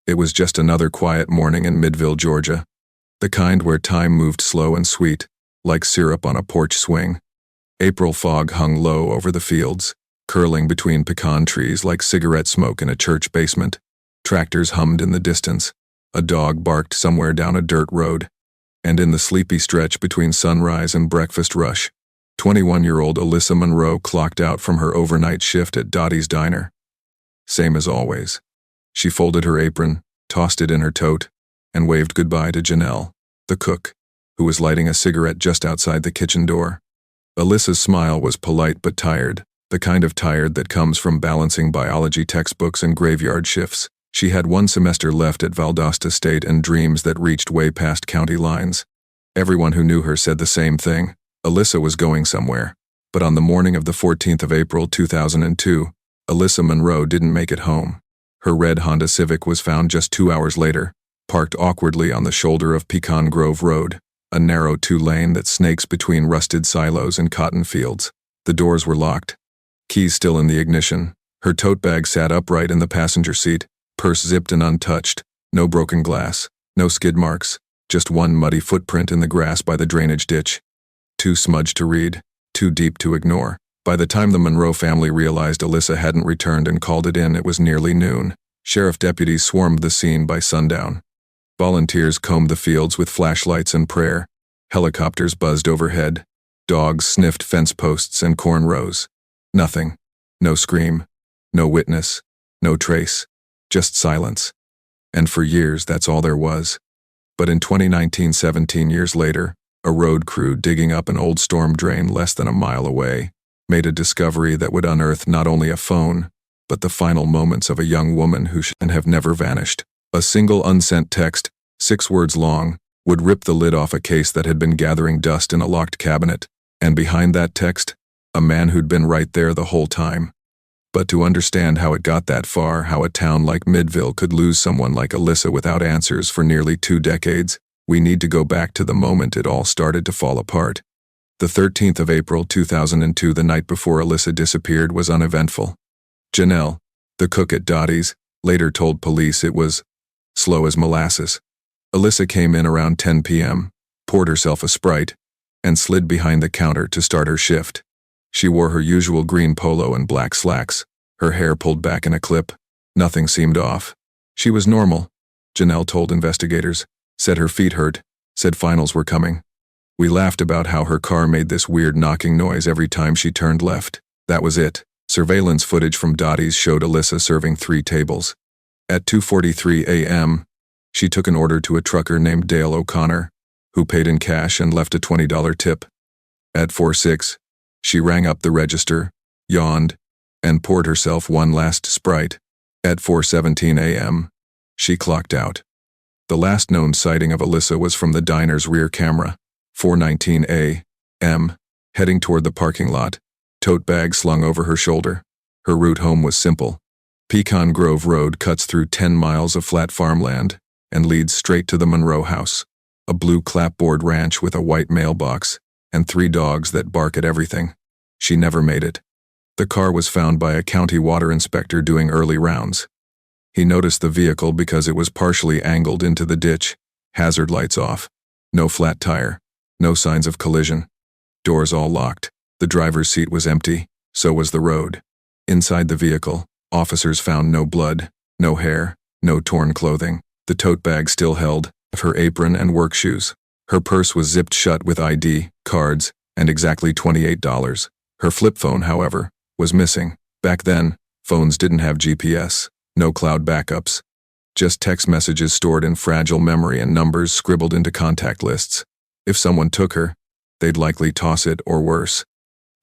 It was just another quiet morning in Midville, Georgia. The kind where time moved slow and sweet, like syrup on a porch swing. April fog hung low over the fields, curling between pecan trees like cigarette smoke in a church basement. Tractors hummed in the distance. A dog barked somewhere down a dirt road. And in the sleepy stretch between sunrise and breakfast rush, 21-year-old Alyssa Monroe clocked out from her overnight shift at Dotty's diner. Same as always. She folded her apron, tossed it in her tote, and waved goodbye to Janelle, the cook, who was lighting a cigarette just outside the kitchen door. Alyssa's smile was polite but tired, the kind of tired that comes from balancing biology textbooks and graveyard shifts. She had one semester left at Valdosta State and dreams that reached way past county lines. Everyone who knew her said the same thing. Alyssa was going somewhere. But on the morning of the 14th of April 2002, Alyssa Monroe didn't make it home. Her red Honda Civic was found just 2 hours later, parked awkwardly on the shoulder of Pecan Grove Road, a narrow two-lane that snakes between rusted silos and cotton fields. The doors were locked. Keys still in the ignition. Her tote bag sat upright in the passenger seat, purse zipped and untouched. No broken glass, no skid marks, just one muddy footprint in the grass by the drainage ditch. Too smudged to read, too deep to ignore. By the time the Monroe family realized Alyssa hadn't returned and called it in, it was nearly noon. Sheriff deputies swarmed the scene by sundown. Volunteers combed the fields with flashlights and prayer. Helicopters buzzed overhead. Dogs sniffed fence posts and corn rows. Nothing. No scream. No witness. No trace. Just silence. And for years, that's all there was. But in 2019, 17 years later, a road crew digging up an old storm drain less than a mile away made a discovery that would unearth not only a phone, but the final moments of a young woman who should have never vanished. A single unsent text, 6 words long, would rip the lid off a case that had been gathering dust in a locked cabinet, and behind that text, a man who'd been right there the whole time. But to understand how it got that far, how a town like Midville could lose someone like Alyssa without answers for nearly 2 decades, we need to go back to the moment it all started to fall apart. The 13th of April 2002, the night before Alyssa disappeared, was uneventful. Janelle, the cook at Dotty's, later told police it was slow as molasses. Alyssa came in around 10 p.m., poured herself a Sprite, and slid behind the counter to start her shift. She wore her usual green polo and black slacks, her hair pulled back in a clip. Nothing seemed off. She was normal, Janelle told investigators, said her feet hurt, said finals were coming. We laughed about how her car made this weird knocking noise every time she turned left. That was it. Surveillance footage from Dotty's showed Alyssa serving 3 tables. At 2:43 a.m., she took an order to a trucker named Dale O'Connor, who paid in cash and left a $20 tip. At 4:06, she rang up the register, yawned, and poured herself one last Sprite. At 4:17 a.m., she clocked out. The last known sighting of Alyssa was from the diner's rear camera, 4:19 a.m., heading toward the parking lot, tote bag slung over her shoulder. Her route home was simple. Pecan Grove Road cuts through 10 miles of flat farmland and leads straight to the Monroe house, a blue clapboard ranch with a white mailbox and 3 dogs that bark at everything. She never made it. The car was found by a county water inspector doing early rounds. He noticed the vehicle because it was partially angled into the ditch, hazard lights off, no flat tire, no signs of collision, doors all locked. The driver's seat was empty, so was the road. Inside the vehicle, officers found no blood, no hair, no torn clothing. The tote bag still held her apron and work shoes. Her purse was zipped shut with ID, cards, and exactly $28. Her flip phone, however, was missing. Back then, phones didn't have GPS, no cloud backups, just text messages stored in fragile memory and numbers scribbled into contact lists. If someone took her, they'd likely toss it or worse.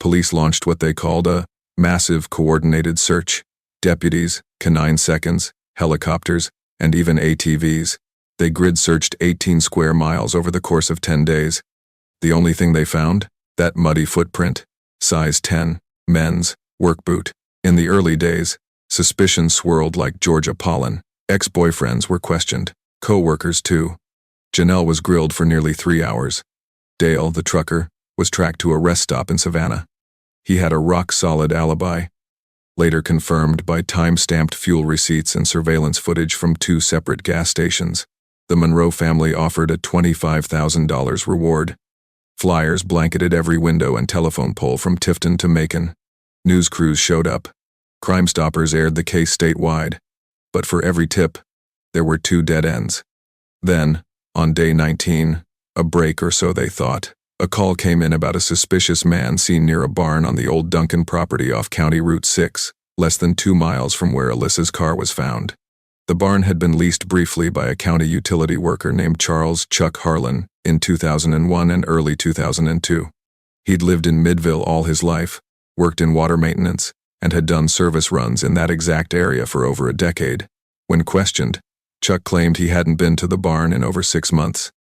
Police launched what they called a massive coordinated search. Deputies, canine seconds, helicopters, and even ATVs. They grid searched 18 square miles over the course of 10 days. The only thing they found? That muddy footprint. Size 10, men's, work boot. In the early days, suspicion swirled like Georgia pollen. Ex-boyfriends were questioned. Co-workers too. Janelle was grilled for nearly 3 hours. Dale, the trucker, was tracked to a rest stop in Savannah. He had a rock-solid alibi. later confirmed by time-stamped fuel receipts and surveillance footage from 2 separate gas stations. The Monroe family offered a $25,000 reward. Flyers blanketed every window and telephone pole from Tifton to Macon. News crews showed up. Crime Stoppers aired the case statewide. But for every tip, there were 2 dead ends. Then, on day 19, a break or so they thought, a call came in about a suspicious man seen near a barn on the old Duncan property off County Route 6, less than 2 miles from where Alyssa's car was found. The barn had been leased briefly by a county utility worker named Charles Chuck Harlan in 2001 and early 2002. He'd lived in Midville all his life, worked in water maintenance, and had done service runs in that exact area for over a decade. When questioned, Chuck claimed he hadn't been to the barn in over 6 months.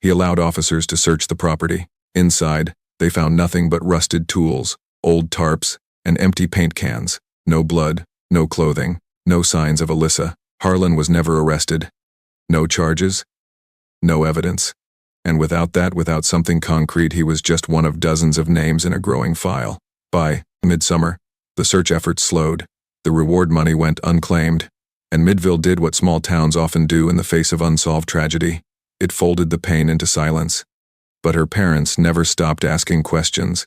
He allowed officers to search the property. Inside, they found nothing but rusted tools, old tarps, and empty paint cans. No blood, no clothing, no signs of Alyssa. Harlan was never arrested. No charges, no evidence. And without something concrete, he was just one of dozens of names in a growing file. By midsummer, the search efforts slowed. The reward money went unclaimed, and Midville did what small towns often do in the face of unsolved tragedy. It folded the pain into silence. But her parents never stopped asking questions.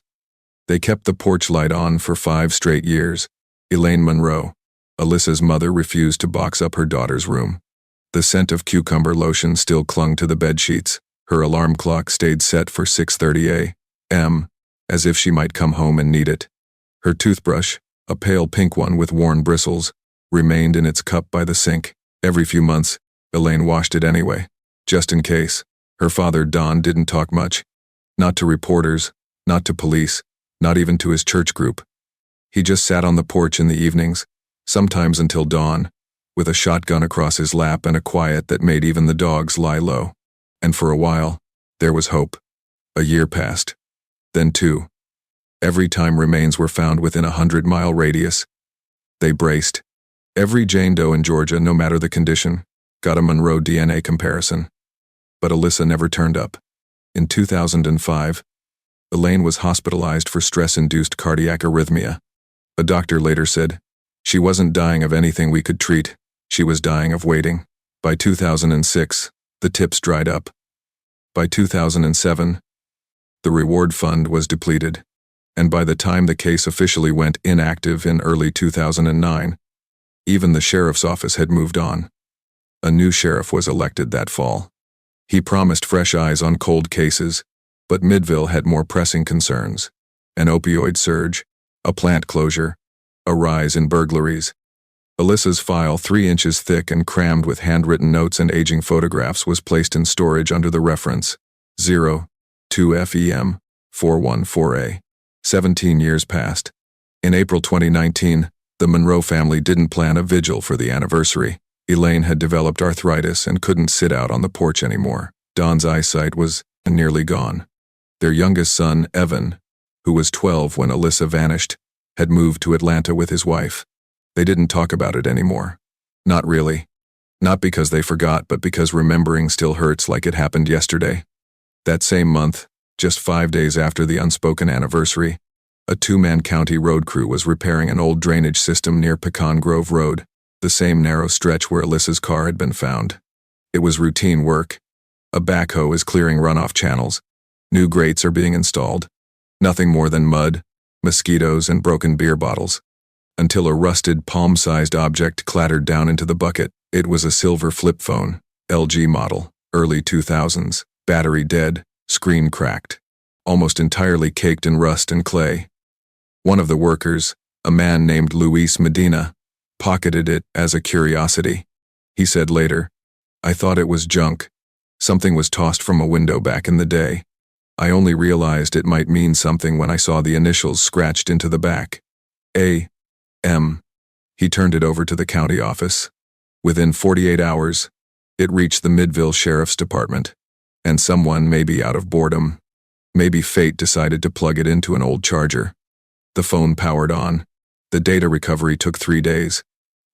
They kept the porch light on for 5 straight years. Elaine Monroe, Alyssa's mother, refused to box up her daughter's room. The scent of cucumber lotion still clung to the bedsheets. Her alarm clock stayed set for 6:30 a.m., as if she might come home and need it. Her toothbrush, a pale pink one with worn bristles, remained in its cup by the sink. Every few months, Elaine washed it anyway, just in case. Her father, Don, didn't talk much. Not to reporters, not to police, not even to his church group. He just sat on the porch in the evenings, sometimes until dawn, with a shotgun across his lap and a quiet that made even the dogs lie low. And for a while, there was hope. A year passed. Then 2. Every time remains were found within a 100-mile radius, they braced. Every Jane Doe in Georgia, no matter the condition, got a Monroe DNA comparison. But Alyssa never turned up. In 2005, Elaine was hospitalized for stress-induced cardiac arrhythmia. A doctor later said, she wasn't dying of anything we could treat, she was dying of waiting. By 2006, the tips dried up. By 2007, the reward fund was depleted. And by the time the case officially went inactive in early 2009, even the sheriff's office had moved on. A new sheriff was elected that fall. He promised fresh eyes on cold cases, but Midville had more pressing concerns. An opioid surge, a plant closure, a rise in burglaries. Alyssa's file, 3 inches thick and crammed with handwritten notes and aging photographs, was placed in storage under the reference 02FEM 414A. 17 years passed. In April 2019, the Monroe family didn't plan a vigil for the anniversary. Elaine had developed arthritis and couldn't sit out on the porch anymore. Don's eyesight was nearly gone. Their youngest son, Evan, who was 12 when Alyssa vanished, had moved to Atlanta with his wife. They didn't talk about it anymore. Not really. Not because they forgot, but because remembering still hurts like it happened yesterday. That same month, just 5 days after the unspoken anniversary, a 2-man county road crew was repairing an old drainage system near Pecan Grove Road, the same narrow stretch where Alyssa's car had been found. It was routine work. A backhoe is clearing runoff channels. New grates are being installed. Nothing more than mud, mosquitoes, and broken beer bottles. Until a rusted, palm-sized object clattered down into the bucket. It was a silver flip phone, LG model, early 2000s, battery dead, screen cracked, almost entirely caked in rust and clay. One of the workers, a man named Luis Medina, pocketed it as a curiosity. He said later, "I thought it was junk. Something was tossed from a window back in the day. I only realized it might mean something when I saw the initials scratched into the back. A.M. He turned it over to the county office. Within 48 hours, it reached the Midville Sheriff's Department. And someone, maybe out of boredom, maybe fate, decided to plug it into an old charger. The phone powered on. The data recovery took 3 days.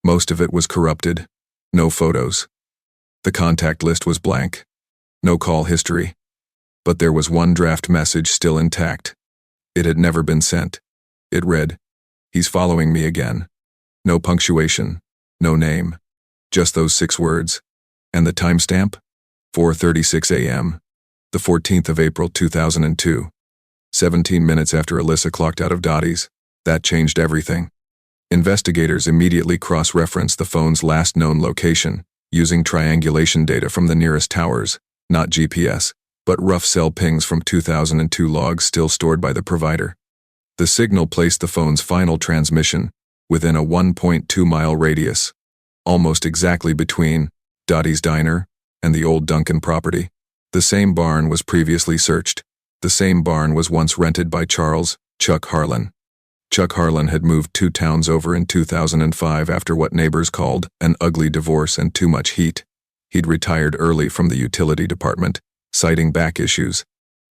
Most of it was corrupted. No photos. The contact list was blank. No call history. But there was one draft message still intact. It had never been sent. It read, "He's following me again. No punctuation, no name. Just those 6 words. And the timestamp? 4:36 a.m. The 14th of April 2002. 17 minutes after Alyssa clocked out of Dotty's. That changed everything. Investigators immediately cross-referenced the phone's last known location, using triangulation data from the nearest towers, not GPS, but rough cell pings from 2002 logs still stored by the provider. The signal placed the phone's final transmission within a 1.2-mile radius, almost exactly between Dotty's diner and the old Duncan property. The same barn was previously searched. The same barn was once rented by Chuck Harlan. Chuck Harlan had moved 2 towns over in 2005 after what neighbors called an ugly divorce and too much heat. He'd retired early from the utility department, citing back issues.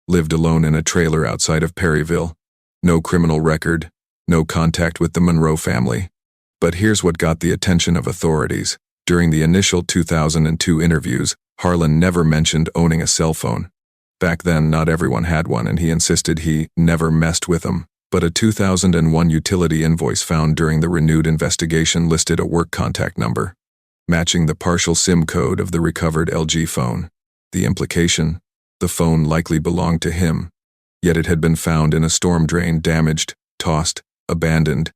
Lived alone in a trailer outside of Perryville. No criminal record, no contact with the Monroe family. But here's what got the attention of authorities. During the initial 2002 interviews, Harlan never mentioned owning a cell phone. Back then, not everyone had one, and he insisted he never messed with them. But a 2001 utility invoice found during the renewed investigation listed a work contact number, matching the partial SIM code of the recovered LG phone. The implication? The phone likely belonged to him, yet it had been found in a storm drain, damaged, tossed, abandoned,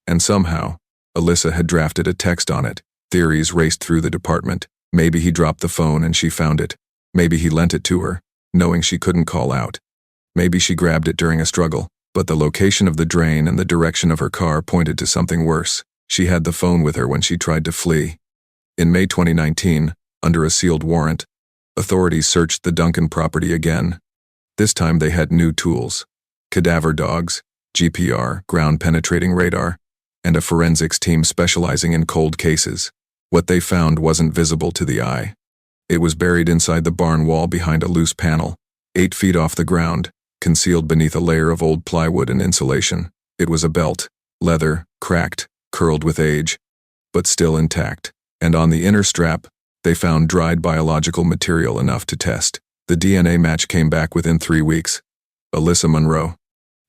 and somehow, Alyssa had drafted a text on it. Theories raced through the department. Maybe he dropped the phone and she found it. Maybe he lent it to her, knowing she couldn't call out. Maybe she grabbed it during a struggle. But the location of the drain and the direction of her car pointed to something worse. She had the phone with her when she tried to flee. In May 2019, under a sealed warrant, authorities searched the Duncan property again. This time they had new tools: cadaver dogs, GPR, ground-penetrating radar, and a forensics team specializing in cold cases. What they found wasn't visible to the eye. It was buried inside the barn wall behind a loose panel, 8 feet off the ground, concealed beneath a layer of old plywood and insulation. It was a belt, leather, cracked, curled with age, but still intact. And on the inner strap, they found dried biological material enough to test. The DNA match came back within 3 weeks. Alyssa Monroe.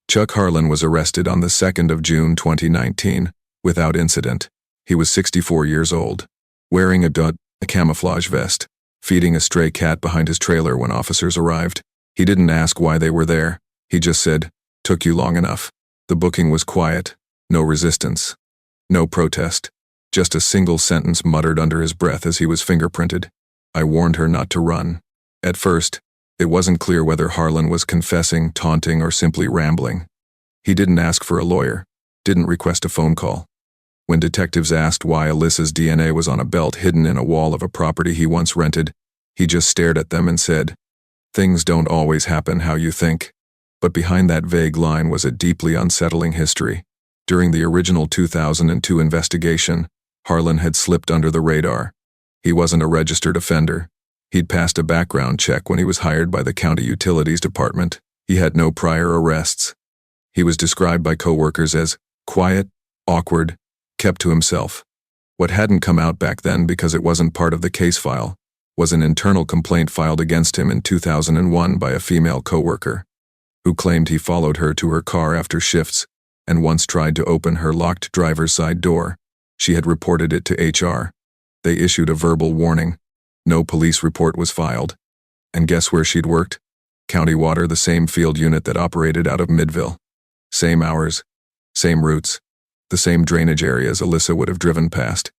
Chuck Harlan was arrested on the 2nd of June 2019, without incident. He was 64 years old, wearing a camouflage vest, feeding a stray cat behind his trailer when officers arrived. He didn't ask why they were there. He just said, "Took you long enough." The booking was quiet, no resistance, no protest, just a single sentence muttered under his breath as he was fingerprinted. "I warned her not to run." At first, it wasn't clear whether Harlan was confessing, taunting, or simply rambling. He didn't ask for a lawyer, didn't request a phone call. When detectives asked why Alyssa's DNA was on a belt hidden in a wall of a property he once rented, he just stared at them and said, "Things don't always happen how you think." But behind that vague line was a deeply unsettling history. During the original 2002 investigation, Harlan had slipped under the radar. He wasn't a registered offender. He'd passed a background check when he was hired by the county utilities department. He had no prior arrests. He was described by coworkers as quiet, awkward, kept to himself. What hadn't come out back then because it wasn't part of the case file was an internal complaint filed against him in 2001 by a female coworker, who claimed he followed her to her car after shifts and once tried to open her locked driver's side door. She had reported it to HR. They issued a verbal warning. No police report was filed. And guess where she'd worked? County Water, the same field unit that operated out of Midville. Same hours, same routes, the same drainage areas Alyssa would have driven past.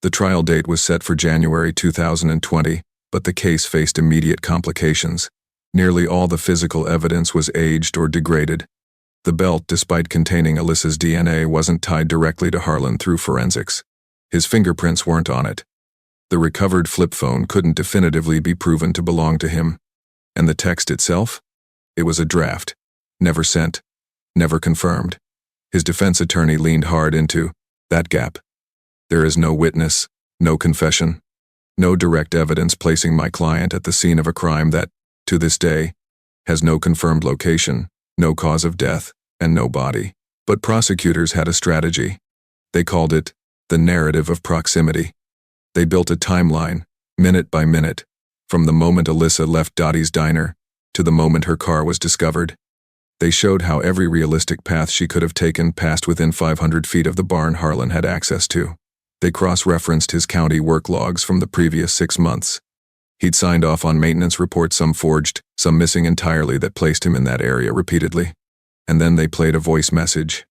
The trial date was set for January 2020, but the case faced immediate complications. Nearly all the physical evidence was aged or degraded. The belt, despite containing Alyssa's DNA, wasn't tied directly to Harlan through forensics. His fingerprints weren't on it. The recovered flip phone couldn't definitively be proven to belong to him. And the text itself? It was a draft. Never sent. Never confirmed. His defense attorney leaned hard into that gap. There is no witness, no confession, no direct evidence placing my client at the scene of a crime that, to this day, has no confirmed location, no cause of death, and no body. But prosecutors had a strategy. They called it the narrative of proximity. They built a timeline, minute by minute, from the moment Alyssa left Dotty's diner to the moment her car was discovered. They showed how every realistic path she could have taken passed within 500 feet of the barn Harlan had access to. They cross-referenced his county work logs from the previous 6 months. He'd signed off on maintenance reports, some forged, some missing entirely, that placed him in that area repeatedly. And then they played a voice message.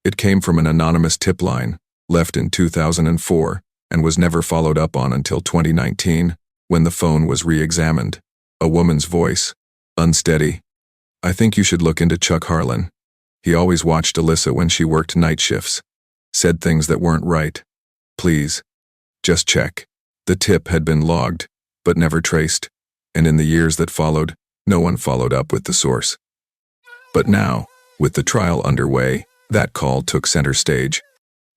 It came from an anonymous tip line, left in 2004, and was never followed up on until 2019, when the phone was re-examined. A woman's voice, unsteady. "I think you should look into Chuck Harlan. He always watched Alyssa when she worked night shifts. Said things that weren't right. Please, just check." The tip had been logged, but never traced, and in the years that followed, no one followed up with the source. But now, with the trial underway, that call took center stage.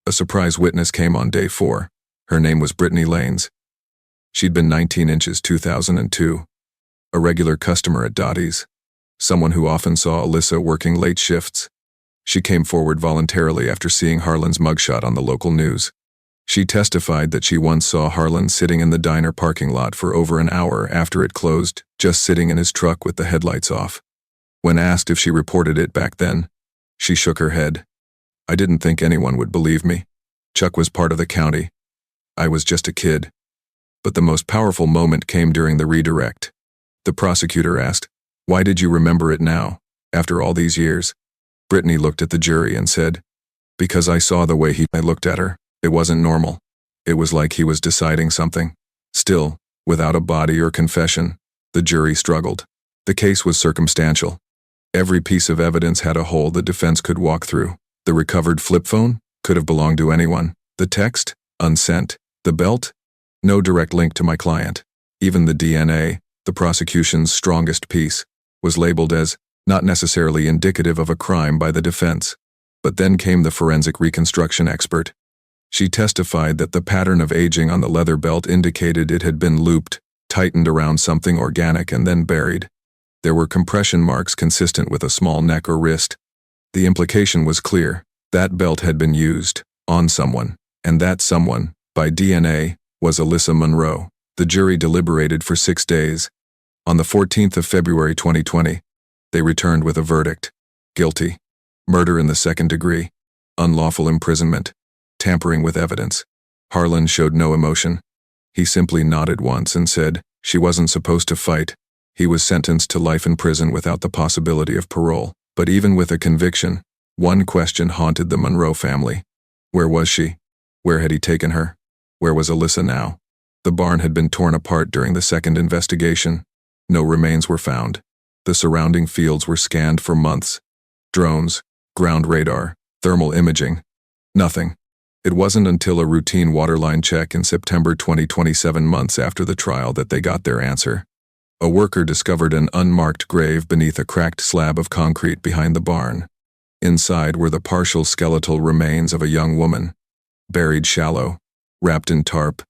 A surprise witness came on day 4. Her name was Brittany Lanes. She'd been 19 inches 2002. A regular customer at Dotty's. Someone who often saw Alyssa working late shifts. She came forward voluntarily after seeing Harlan's mugshot on the local news. She testified that she once saw Harlan sitting in the diner parking lot for over an hour after it closed, just sitting in his truck with the headlights off. When asked if she reported it back then, she shook her head. "I didn't think anyone would believe me. Chuck was part of the county. I was just a kid." But the most powerful moment came during the redirect. The prosecutor asked, "Why did you remember it now, after all these years?" Brittany looked at the jury and said, "Because I saw the way I looked at her. It wasn't normal. It was like he was deciding something." Still, without a body or confession, the jury struggled. The case was circumstantial. Every piece of evidence had a hole the defense could walk through. The recovered flip phone could have belonged to anyone. The text, unsent. The belt, no direct link to my client. Even the DNA, the prosecution's strongest piece, was labeled as not necessarily indicative of a crime by the defense. But then came the forensic reconstruction expert. She testified that the pattern of aging on the leather belt indicated it had been looped, tightened around something organic, and then buried. There were compression marks consistent with a small neck or wrist. The implication was clear. That belt had been used on someone, and that someone, by DNA, was Alyssa Monroe. The jury deliberated for 6 days. On the 14th of February 2020, they returned with a verdict. Guilty. Murder in the 2nd degree. Unlawful imprisonment. Tampering with evidence. Harlan showed no emotion. He simply nodded once and said she wasn't supposed to fight. He was sentenced to life in prison without the possibility of parole. But even with a conviction, one question haunted the Monroe family. Where was she? Where had he taken her? Where was Alyssa now? The barn had been torn apart during the 2nd investigation. No remains were found. The surrounding fields were scanned for months. Drones, ground radar, thermal imaging. Nothing. It wasn't until a routine waterline check in September 2027, months after the trial, that they got their answer. A worker discovered an unmarked grave beneath a cracked slab of concrete behind the barn. Inside were the partial skeletal remains of a young woman, buried shallow, wrapped in tarp.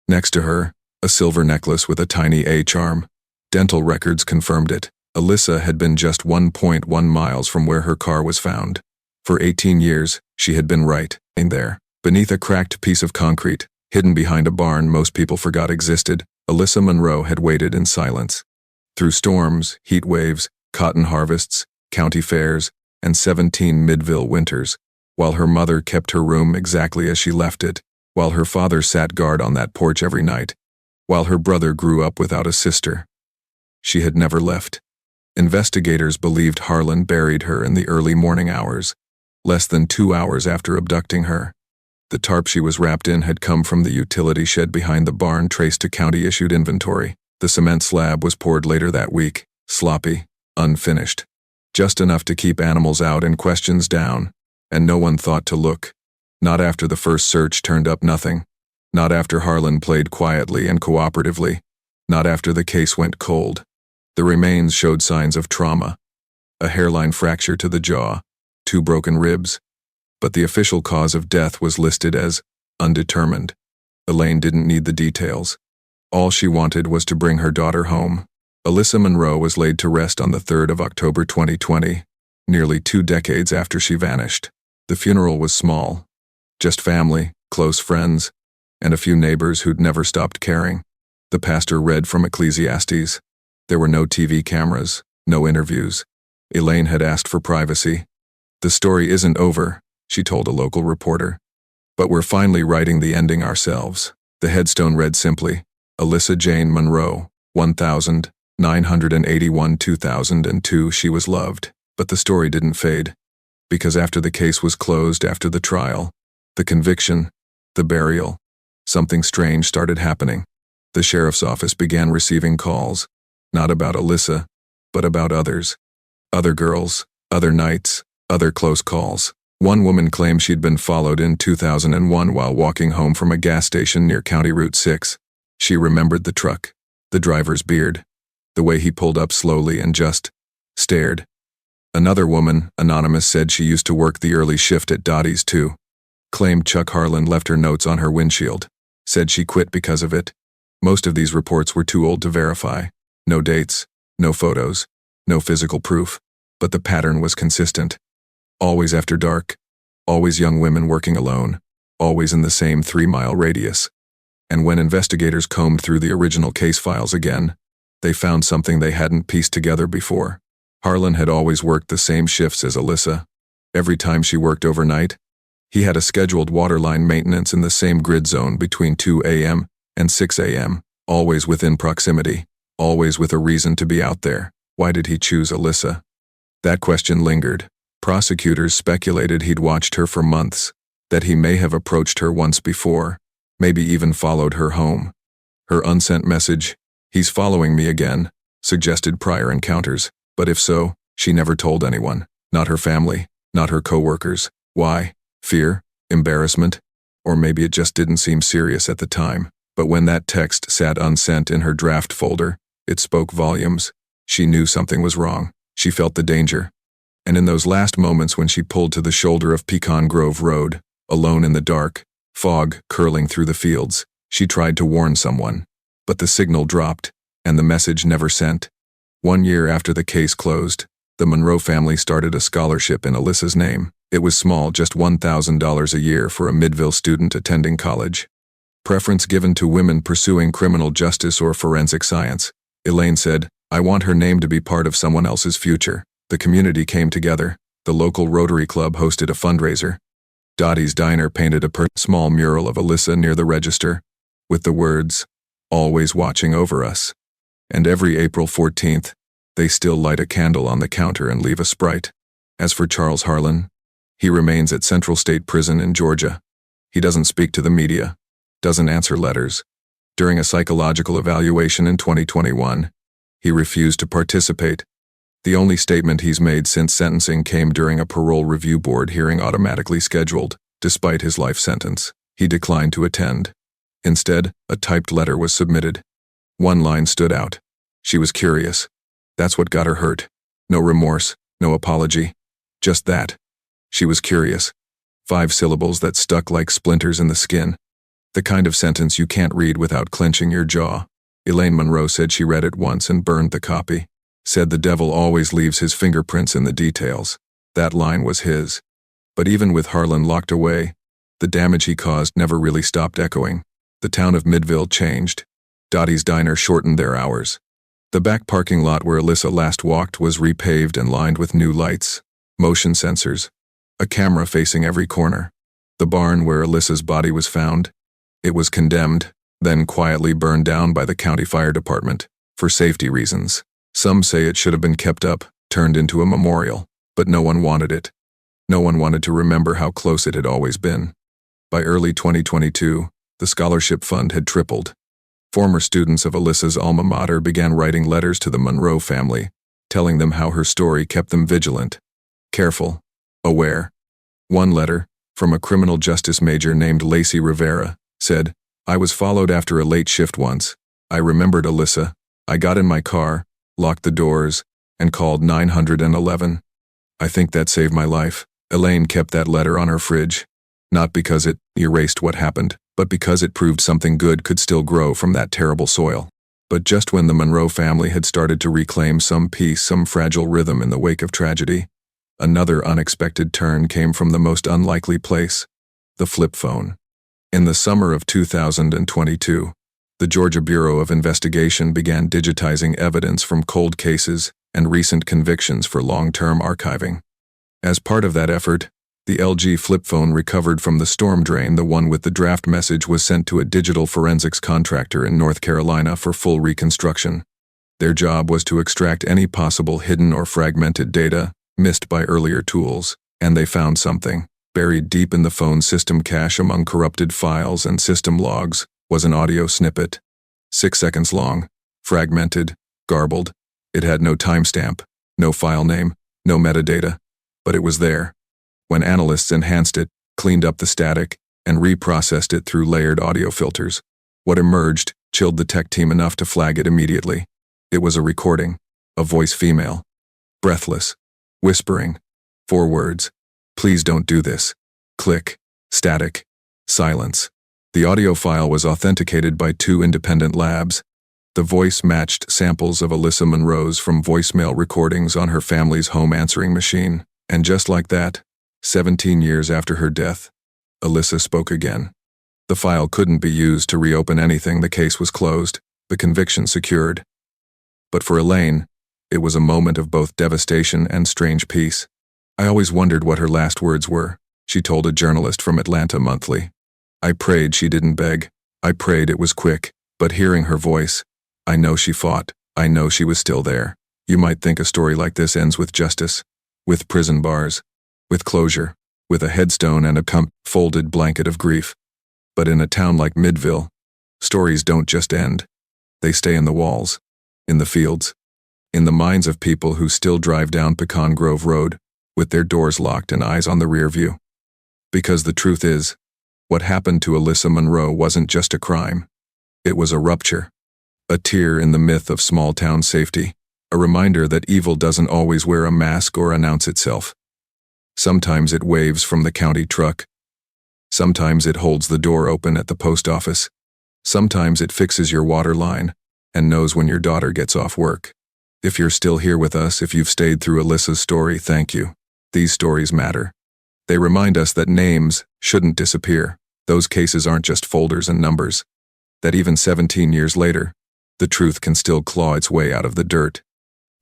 Next to her, a silver necklace with a tiny H-arm. Dental records confirmed it. Alyssa had been just 1.1 miles from where her car was found. For 18 years, she had been right in there. Beneath a cracked piece of concrete, hidden behind a barn most people forgot existed, Alyssa Monroe had waited in silence. Through storms, heat waves, cotton harvests, county fairs, and 17 Midville winters, while her mother kept her room exactly as she left it, while her father sat guard on that porch every night, while her brother grew up without a sister. She had never left. Investigators believed Harlan buried her in the early morning hours, less than 2 hours after abducting her. The tarp she was wrapped in had come from the utility shed behind the barn, traced to county-issued inventory. The cement slab was poured later that week, sloppy, unfinished. Just enough to keep animals out and questions down, and no one thought to look. Not after the first search turned up nothing. Not after Harlan played quietly and cooperatively. Not after the case went cold. The remains showed signs of trauma. A hairline fracture to the jaw, 2 broken ribs. But the official cause of death was listed as undetermined. Elaine didn't need the details. All she wanted was to bring her daughter home. Alyssa Monroe was laid to rest on the 3rd of October 2020, nearly 2 decades after she vanished. The funeral was small. Just family, close friends, and a few neighbors who'd never stopped caring. The pastor read from Ecclesiastes. There were no TV cameras, no interviews. Elaine had asked for privacy. "The story isn't over," she told a local reporter. "But we're finally writing the ending ourselves." The headstone read simply, Alyssa Jane Monroe, 1981-2002. She was loved. But the story didn't fade. Because after the case was closed, after the trial, the conviction, the burial, something strange started happening. The sheriff's office began receiving calls, not about Alyssa, but about others. Other girls, other nights, other close calls. One woman claimed she'd been followed in 2001 while walking home from a gas station near County Route 6. She remembered the truck, the driver's beard, the way he pulled up slowly and just stared. Another woman, anonymous, said she used to work the early shift at Dotty's too. Claimed Chuck Harlan left her notes on her windshield. Said she quit because of it. Most of these reports were too old to verify. No dates, no photos, no physical proof. But the pattern was consistent. Always after dark. Always young women working alone. Always in the same 3-mile radius. And when investigators combed through the original case files again, they found something they hadn't pieced together before. Harlan had always worked the same shifts as Alyssa. Every time she worked overnight, he had a scheduled waterline maintenance in the same grid zone between 2 a.m. and 6 a.m., always within proximity, always with a reason to be out there. Why did he choose Alyssa? That question lingered. Prosecutors speculated he'd watched her for months, that he may have approached her once before, maybe even followed her home. Her unsent message, "He's following me again," suggested prior encounters. But if so, she never told anyone. Not her family, not her co-workers. Why? Fear? Embarrassment? Or maybe it just didn't seem serious at the time. But when that text sat unsent in her draft folder, it spoke volumes. She knew something was wrong. She felt the danger. And in those last moments when she pulled to the shoulder of Pecan Grove Road, alone in the dark, fog curling through the fields, she tried to warn someone. But the signal dropped, and the message never sent. 1 year after the case closed, the Monroe family started a scholarship in Alyssa's name. It was small, just $1,000 a year for a Midville student attending college. Preference given to women pursuing criminal justice or forensic science. Elaine said, "I want her name to be part of someone else's future." The community came together. The local Rotary Club hosted a fundraiser. Dotty's Diner painted a small mural of Alyssa near the register, with the words, "Always watching over us." And every April 14th, they still light a candle on the counter and leave a Sprite. As for Charles Harlan, he remains at Central State Prison in Georgia. He doesn't speak to the media, doesn't answer letters. During a psychological evaluation in 2021, he refused to participate. The only statement he's made since sentencing came during a parole review board hearing automatically scheduled, despite his life sentence. He declined to attend. Instead, a typed letter was submitted. One line stood out. She was curious. That's what got her hurt. No remorse, no apology. Just that. She was curious. 5 syllables that stuck like splinters in the skin. The kind of sentence you can't read without clenching your jaw. Elaine Monroe said she read it once and burned the copy. Said the devil always leaves his fingerprints in the details. That line was his. But even with Harlan locked away, the damage he caused never really stopped echoing. The town of Midville changed. Dotty's Diner shortened their hours. The back parking lot where Alyssa last walked was repaved and lined with new lights, motion sensors, a camera facing every corner. The barn where Alyssa's body was found, it was condemned, then quietly burned down by the county fire department, for safety reasons. Some say it should have been kept up, turned into a memorial, but no one wanted it. No one wanted to remember how close it had always been. By early 2022, the scholarship fund had tripled. Former students of Alyssa's alma mater began writing letters to the Monroe family, telling them how her story kept them vigilant, careful, aware. One letter, from a criminal justice major named Lacey Rivera, said, "I was followed after a late shift once. I remembered Alyssa. I got in my car, locked the doors, and called 911. I think that saved my life." Elaine kept that letter on her fridge, not because it erased what happened, but because it proved something good could still grow from that terrible soil. But just when the Monroe family had started to reclaim some peace, some fragile rhythm in the wake of tragedy, another unexpected turn came from the most unlikely place, the flip phone. In the summer of 2022, the Georgia Bureau of Investigation began digitizing evidence from cold cases, and recent convictions for long-term archiving. As part of that effort, the LG flip phone recovered from the storm drain, the one with the draft message, was sent to a digital forensics contractor in North Carolina for full reconstruction. Their job was to extract any possible hidden or fragmented data missed by earlier tools, and they found something. Buried deep in the phone's system cache among corrupted files and system logs was an audio snippet. 6 seconds long, fragmented, garbled. It had no timestamp, no file name, no metadata, but it was there. When analysts enhanced it, cleaned up the static, and reprocessed it through layered audio filters, what emerged chilled the tech team enough to flag it immediately. It was a recording, a voice female, breathless, whispering, 4 words. Please don't do this. Click, static, silence. The audio file was authenticated by 2 independent labs. The voice matched samples of Alyssa Monroe's from voicemail recordings on her family's home answering machine. And just like that, 17 years after her death, Alyssa spoke again. The file couldn't be used to reopen anything. The case was closed, the conviction secured. But for Elaine, it was a moment of both devastation and strange peace. I always wondered what her last words were, she told a journalist from Atlanta Monthly. I prayed she didn't beg. I prayed it was quick, but hearing her voice, I know she fought. I know she was still there. You might think a story like this ends with justice, with prison bars, with closure, with a headstone and a folded blanket of grief. But in a town like Midville, stories don't just end. They stay in the walls, in the fields, in the minds of people who still drive down Pecan Grove Road, with their doors locked and eyes on the rear view. Because the truth is, what happened to Alyssa Monroe wasn't just a crime. It was a rupture, a tear in the myth of small-town safety, a reminder that evil doesn't always wear a mask or announce itself. Sometimes it waves from the county truck. Sometimes it holds the door open at the post office. Sometimes it fixes your water line and knows when your daughter gets off work. If you're still here with us, if you've stayed through Alyssa's story, thank you. These stories matter. They remind us that names shouldn't disappear. Those cases aren't just folders and numbers. That even 17 years later, the truth can still claw its way out of the dirt.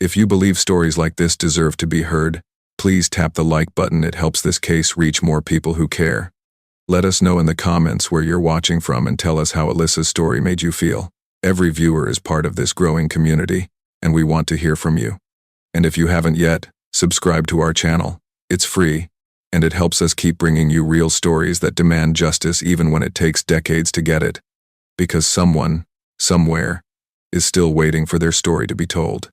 If you believe stories like this deserve to be heard, please tap the like button. It helps this case reach more people who care. Let us know in the comments where you're watching from and tell us how Alyssa's story made you feel. Every viewer is part of this growing community, and we want to hear from you. And if you haven't yet, subscribe to our channel. It's free, and it helps us keep bringing you real stories that demand justice even when it takes decades to get it. Because someone, somewhere, is still waiting for their story to be told.